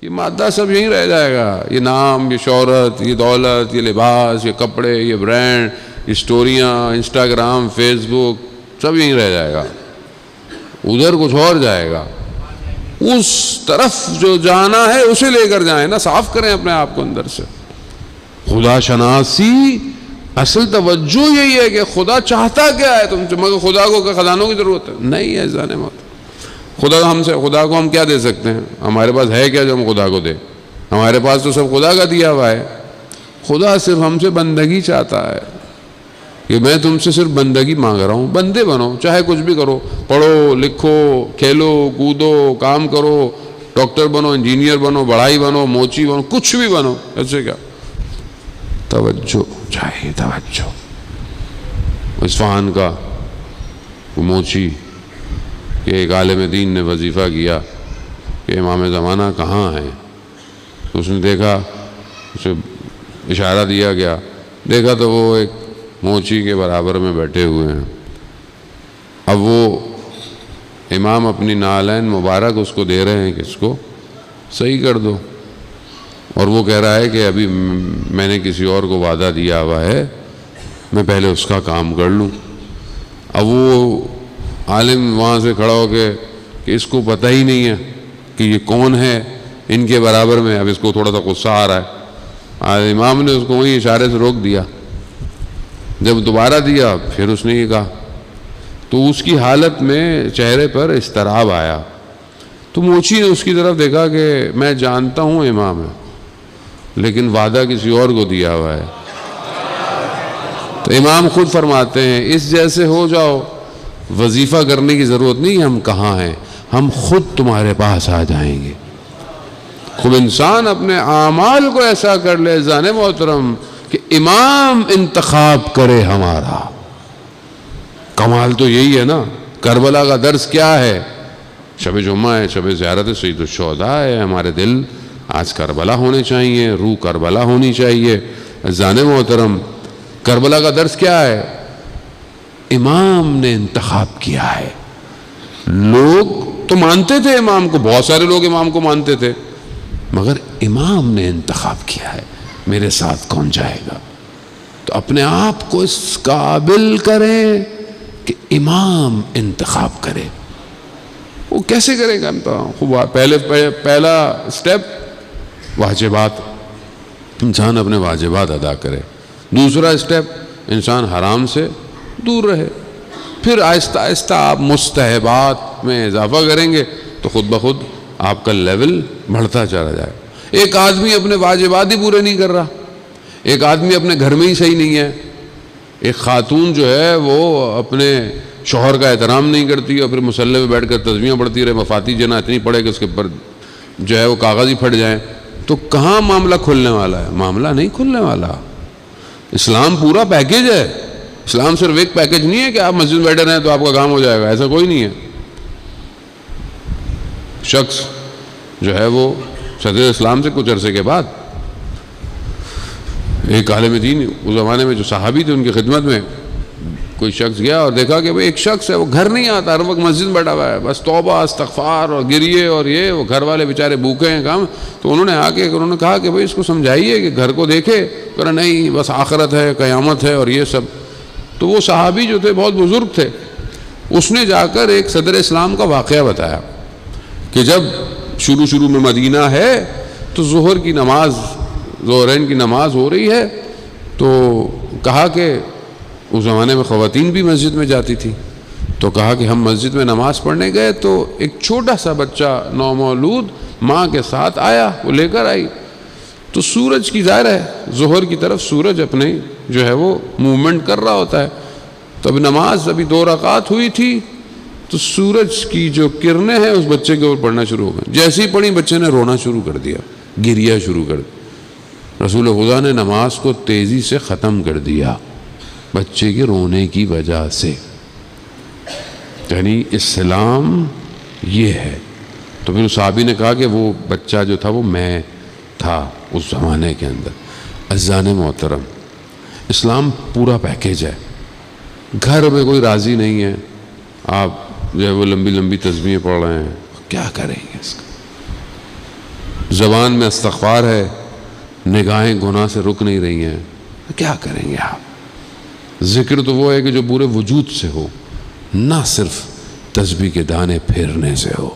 یہ مادہ سب یہیں رہ جائے گا، یہ نام، یہ شہرت، یہ دولت، یہ لباس، یہ کپڑے، یہ برانڈ، یہ سٹوریاں، انسٹاگرام، فیس بک، سب یہیں رہ جائے گا، ادھر کچھ اور جائے گا۔ اس طرف جو جانا ہے اسے لے کر جائیں نا، صاف کریں اپنے آپ کو اندر سے۔ خدا شناسی اصل توجہ یہی ہے کہ خدا چاہتا کیا ہے تم سے، مگر خدا کو خزانوں کی ضرورت ہے نہیں ہے جانے مت۔ خدا کو ہم کیا دے سکتے ہیں؟ ہمارے پاس ہے کیا جو ہم خدا کو دیں؟ ہمارے پاس تو سب خدا کا دیا ہوا ہے۔ خدا صرف ہم سے بندگی چاہتا ہے کہ میں تم سے صرف بندگی مانگ رہا ہوں، بندے بنو، چاہے کچھ بھی کرو، پڑھو لکھو، کھیلو کودو، کام کرو، ڈاکٹر بنو، انجینئر بنو، بڑھائی بنو، موچی بنو، کچھ بھی بنو، ایسے کیا؟ توجہ چاہیے، توجہ۔ اصفہان کا وہ موچی کہ ایک عالم دین نے وظیفہ کیا کہ امام زمانہ کہاں ہیں، اس نے دیکھا، اسے اشارہ دیا گیا، دیکھا تو وہ ایک موچی کے برابر میں بیٹھے ہوئے ہیں۔ اب وہ امام اپنی نالین مبارک اس کو دے رہے ہیں کہ اس کو صحیح کر دو، اور وہ کہہ رہا ہے کہ ابھی میں نے کسی اور کو وعدہ دیا ہوا ہے، میں پہلے اس کا کام کر لوں۔ اب وہ عالم وہاں سے کھڑا ہو کے کہ اس کو پتہ ہی نہیں ہے کہ یہ کون ہے ان کے برابر میں، اب اس کو تھوڑا سا غصہ آ رہا ہے۔ امام نے اس کو وہیں اشارے سے روک دیا، جب دوبارہ دیا پھر اس نے یہ کہا، تو اس کی حالت میں چہرے پر اضطراب آیا۔ تو موچی نے اس کی طرف دیکھا کہ میں جانتا ہوں امام ہے، لیکن وعدہ کسی اور کو دیا ہوا ہے۔ تو امام خود فرماتے ہیں اس جیسے ہو جاؤ، وظیفہ کرنے کی ضرورت نہیں، ہم کہاں ہیں، ہم خود تمہارے پاس آ جائیں گے۔ خوب انسان اپنے اعمال کو ایسا کر لے جان محترم کہ امام انتخاب کرے ہمارا۔ کمال تو یہی ہے نا۔ کربلا کا درس کیا ہے؟ شب جمعہ ہے، شب زیارت سید الشہداء ہے، ہمارے دل آج کربلا ہونے چاہیے، روح کربلا ہونی چاہیے۔ جان محترم کربلا کا درس کیا ہے؟ امام نے انتخاب کیا ہے۔ لوگ تو مانتے تھے امام کو، بہت سارے لوگ امام کو مانتے تھے، مگر امام نے انتخاب کیا ہے میرے ساتھ کون جائے گا۔ تو اپنے آپ کو اس قابل کریں کہ امام انتخاب کرے۔ وہ کیسے کرے گا انتخاب؟ پہلا سٹیپ واجبات، انسان اپنے واجبات ادا کرے۔ دوسرا سٹیپ انسان حرام سے دور رہے۔ پھر آہستہ آہستہ آپ مستحبات میں اضافہ کریں گے تو خود بخود آپ کا لیول بڑھتا چلا جائے۔ ایک آدمی اپنے واجبات ہی پورے نہیں کر رہا، ایک آدمی اپنے گھر میں ہی صحیح نہیں ہے، ایک خاتون جو ہے وہ اپنے شوہر کا احترام نہیں کرتی اور پھر مصلی پہ بیٹھ کر تسبیحاں پڑھتی رہے، مفاتی جنا اتنی پڑے کہ اس کے اوپر جو ہے وہ کاغذ ہی پھٹ جائیں، تو کہاں معاملہ کھلنے والا ہے؟ معاملہ نہیں کھلنے والا۔ اسلام پورا پیکیج ہے۔ اسلام صرف ایک پیکیج نہیں ہے کہ آپ مسجد میں بیٹھے رہیں تو آپ کا کام ہو جائے گا، ایسا کوئی نہیں ہے۔ شخص جو ہے وہ صدر اسلام سے کچھ عرصے کے بعد ایک عالم دین اس زمانے میں جو صحابی تھے ان کی خدمت میں کوئی شخص گیا اور دیکھا کہ وہ ایک شخص ہے، وہ گھر نہیں آتا، ہر وقت مسجد میں بیٹھا ہوا ہے، بس توبہ استغفار اور گریے اور یہ، وہ گھر والے بیچارے بھوکے ہیں کام۔ تو انہوں نے کہا کہ بھئی اس کو سمجھائیے کہ گھر کو دیکھے، کہا نہیں بس آخرت ہے، قیامت ہے اور یہ سب۔ تو وہ صحابی جو تھے بہت بزرگ تھے، اس نے جا کر ایک صدر اسلام کا واقعہ بتایا کہ جب شروع میں مدینہ ہے تو ظہر کی نماز، ظہرین کی نماز ہو رہی ہے، تو کہا کہ اس زمانے میں خواتین بھی مسجد میں جاتی تھی، تو کہا کہ ہم مسجد میں نماز پڑھنے گئے تو ایک چھوٹا سا بچہ نومولود ماں کے ساتھ آیا، وہ لے کر آئی، تو سورج کی ظاہر ہے ظہر کی طرف سورج اپنے جو ہے وہ موومنٹ کر رہا ہوتا ہے، تو اب نماز ابھی 2 رکعت ہوئی تھی تو سورج کی جو کرنیں ہیں اس بچے کے اوپر پڑنا شروع ہو گئیں۔ جیسے ہی پڑھی بچے نے رونا شروع کر دیا، گریا شروع کر دیا۔ رسول خدا نے نماز کو تیزی سے ختم کر دیا بچے کے رونے کی وجہ سے۔ یعنی اسلام یہ ہے۔ تو پھر صحابی نے کہا کہ وہ بچہ جو تھا وہ میں تھا اس زمانے کے اندر۔ عزیزان محترم، اسلام پورا پیکیج ہے۔ گھر میں کوئی راضی نہیں ہے، آپ جو ہے وہ لمبی لمبی تسبیحیں پڑھ رہے ہیں، کیا کریں گے اس کا؟ زبان میں استغفار ہے، نگاہیں گناہ سے رک نہیں رہی ہیں، کیا کریں گے آپ؟ ذکر تو وہ ہے کہ جو پورے وجود سے ہو، نہ صرف تسبیح کے دانے پھیرنے سے ہو۔